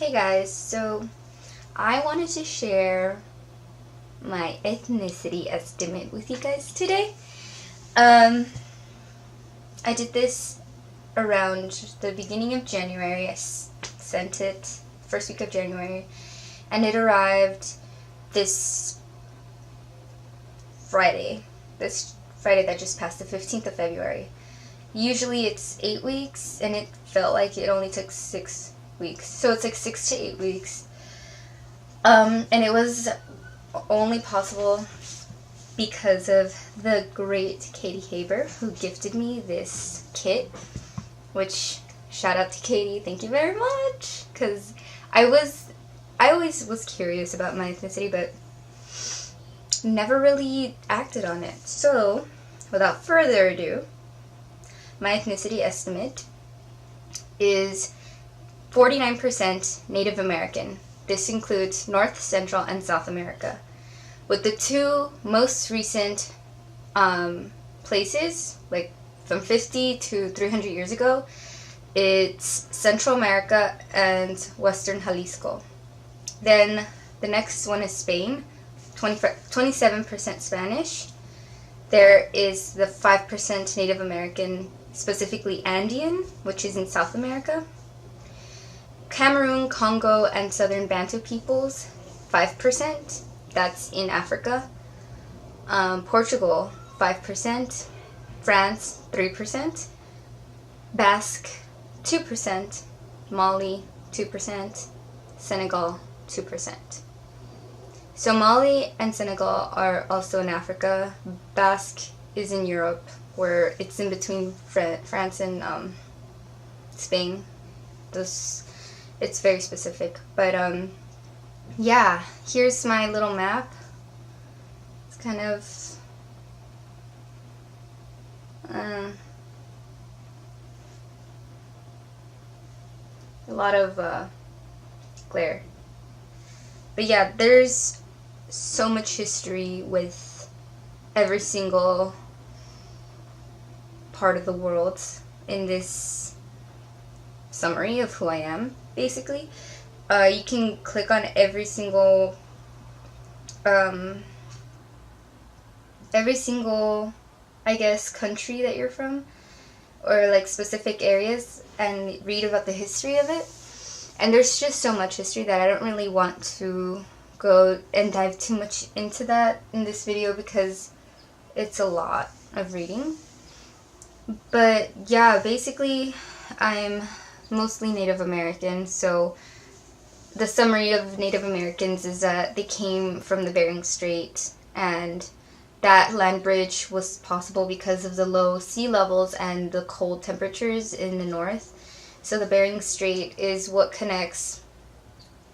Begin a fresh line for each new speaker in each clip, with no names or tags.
Hey guys, so I wanted to share my ethnicity estimate with you guys today. Um, I did this around the beginning of January. I sent it first week of January, and it arrived this Friday. This Friday that just passed, the 15th of February. Usually it's 8 weeks, and it felt like it only took 6 weeks. So it's like 6 to 8 weeks. And it was only possible because of the great Katie Haber, who gifted me this kit, which, shout out to Katie, thank you very much, because I always was curious about my ethnicity, but never really acted on it. So, without further ado, my ethnicity estimate is 49% Native American. This includes North, Central, and South America. With the two most recent places, like from 50 to 300 years ago, it's Central America and Western Jalisco. Then the next one is Spain, 27% Spanish. There is the 5% Native American, specifically Andean, which is in South America. Cameroon, Congo, and Southern Bantu peoples, 5%. That's in Africa. Portugal, 5%. France, 3%. Basque, 2%. Mali, 2%. Senegal, 2%. So Mali and Senegal are also in Africa. Basque is in Europe, where it's in between France and Spain. It's very specific. But yeah, here's my little map. It's kind of a lot of glare. But yeah, there's so much history with every single part of the world in this summary of who I am, basically. You can click on every single, I guess, country that you're from, or like specific areas, and read about the history of it. And there's just so much history that I don't really want to go and dive too much into that in this video because it's a lot of reading. But yeah, basically I'm mostly Native American, so the summary of Native Americans is that they came from the Bering Strait, and that land bridge was possible because of the low sea levels and the cold temperatures in the north. So the Bering Strait is what connects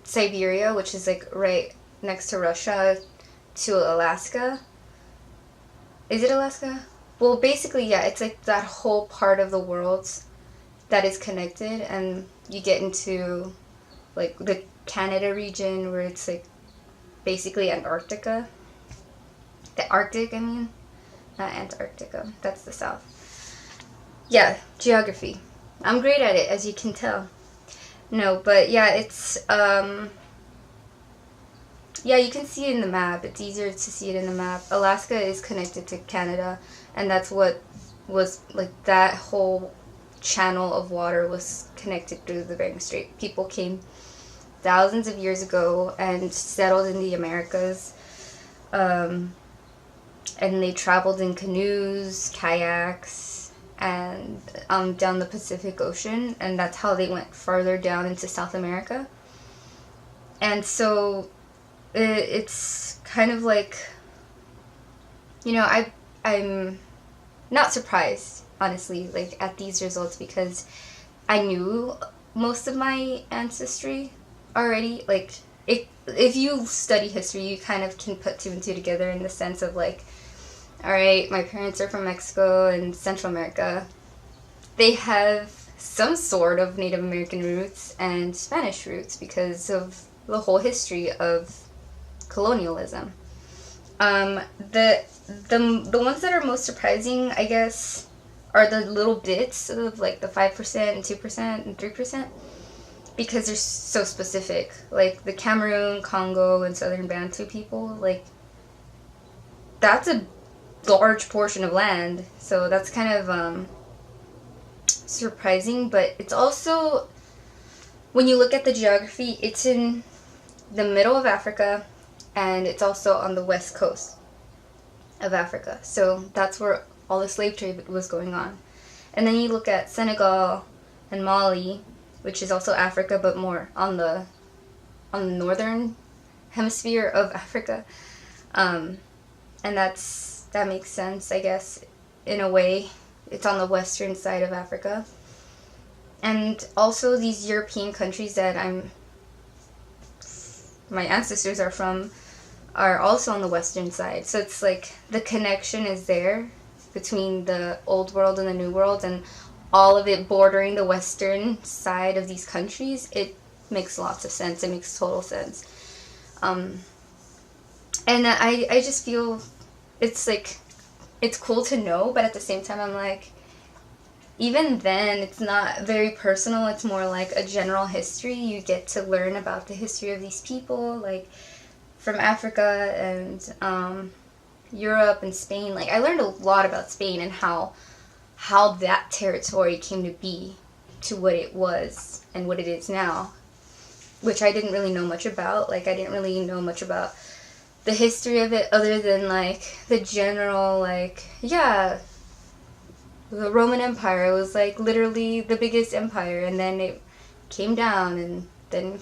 Siberia, which is like right next to Russia, to Alaska. Is it Alaska? Well, basically, yeah, it's like that whole part of the world that is connected, and you get into like the Canada region, where it's like basically Antarctica. The Arctic, I mean. Not Antarctica. That's the south. Yeah, geography. I'm great at it, as you can tell. No, but yeah, it's, yeah, you can see it in the map. It's easier to see it in the map. Alaska is connected to Canada, and that's what was, like, that whole channel of water was connected through the Bering Strait. People came thousands of years ago and settled in the Americas, and they traveled in canoes, kayaks, and down the Pacific Ocean, and that's how they went farther down into South America. And so it's kind of like, you know, I'm not surprised, honestly, like, at these results, because I knew most of my ancestry already. Like, if you study history, you kind of can put two and two together in the sense of, like, alright, my parents are from Mexico and Central America. They have some sort of Native American roots and Spanish roots because of the whole history of colonialism. The ones that are most surprising, I guess, are the little bits of like the 5% and 2% and 3%. because they're so specific. Like the Cameroon, Congo, and Southern Bantu people, like that's a large portion of land. So that's kind of surprising, but it's also, when you look at the geography, it's in the middle of Africa, and it's also on the west coast of Africa. So that's where all the slave trade was going on. And then you look at Senegal and Mali, which is also Africa, but more on the northern hemisphere of Africa. And that makes sense, I guess, in a way. It's on the western side of Africa. And also these European countries that my ancestors are from are also on the western side. So it's like the connection is there between the old world and the new world, and all of it bordering the western side of these countries. It makes lots of sense. It makes total sense. And I just feel it's like, it's cool to know, but at the same time I'm like, even then it's not very personal. It's more like a general history. You get to learn about the history of these people, like from Africa and Europe and Spain. Like I learned a lot about Spain and how that territory came to be to what it was and what it is now, which I didn't really know much about. Like I didn't really know much about the history of it other than like the general, like, yeah, the Roman Empire was like literally the biggest empire, and then it came down, and then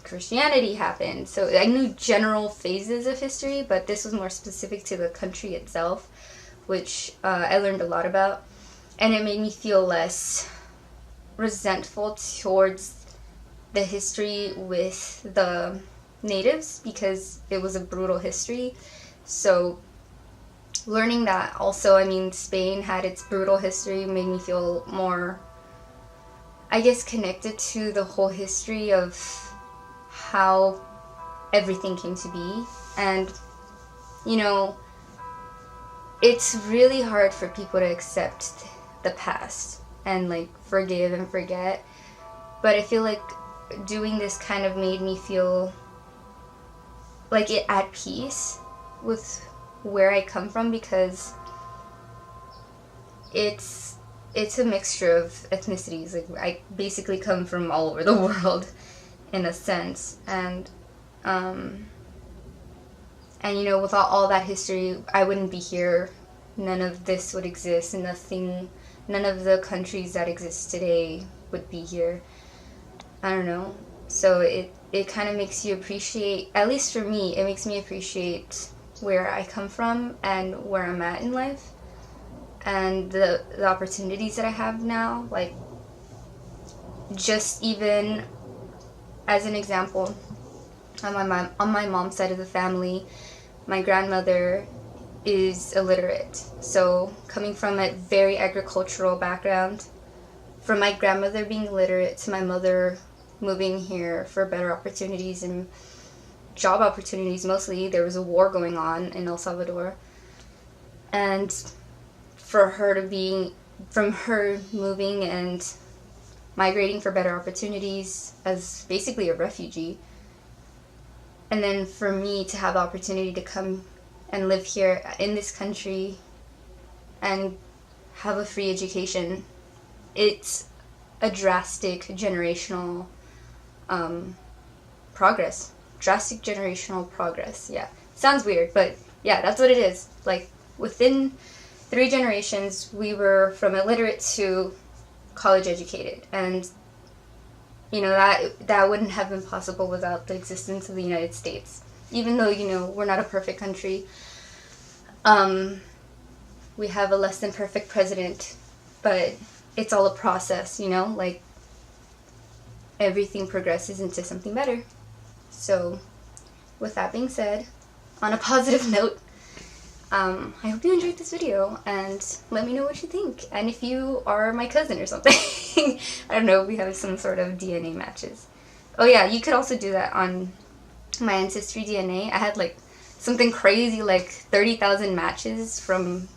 Christianity happened. So I knew general phases of history, but this was more specific to the country itself, which I learned a lot about. And it made me feel less resentful towards the history with the natives, because it was a brutal history. So learning that also, I mean, Spain had its brutal history, made me feel more, I guess, connected to the whole history of how everything came to be. And, you know, it's really hard for people to accept the past and like forgive and forget, but I feel like doing this kind of made me feel like it at peace with where I come from, because it's a mixture of ethnicities. Like I basically come from all over the world in a sense, and you know, without all that history I wouldn't be here. None of this would exist, and none of the countries that exist today would be here. I don't know. So it kind of makes you appreciate, at least for me, it makes me appreciate where I come from and where I'm at in life, and the opportunities that I have now. Like, just even as an example, on my mom's side of the family, my grandmother is illiterate. So coming from a very agricultural background, from my grandmother being illiterate to my mother moving here for better opportunities and job opportunities mostly. There was a war going on in El Salvador, and from her moving and migrating for better opportunities as basically a refugee, and then for me to have the opportunity to come and live here in this country and have a free education, it's a drastic generational progress. Drastic generational progress. Yeah, sounds weird, but yeah, that's what it is. Like, within 3 generations, we were from illiterate to college educated, and you know, that wouldn't have been possible without the existence of the United States. Even though, you know, we're not a perfect country, we have a less than perfect president, but it's all a process, you know, like everything progresses into something better. So with that being said, on a positive note, I hope you enjoyed this video, and let me know what you think. And if you are my cousin or something, I don't know, we have some sort of DNA matches. Oh yeah, you could also do that on my Ancestry DNA. I had like something crazy, like 30,000 matches from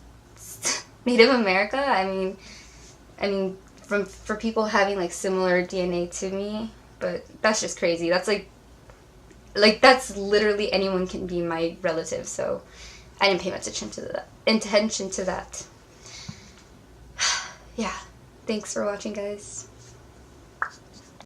Native America. I mean, for people having like similar DNA to me, but that's just crazy. That's like that's literally anyone can be my relative, so I didn't pay much attention to that. Yeah. Thanks for watching, guys.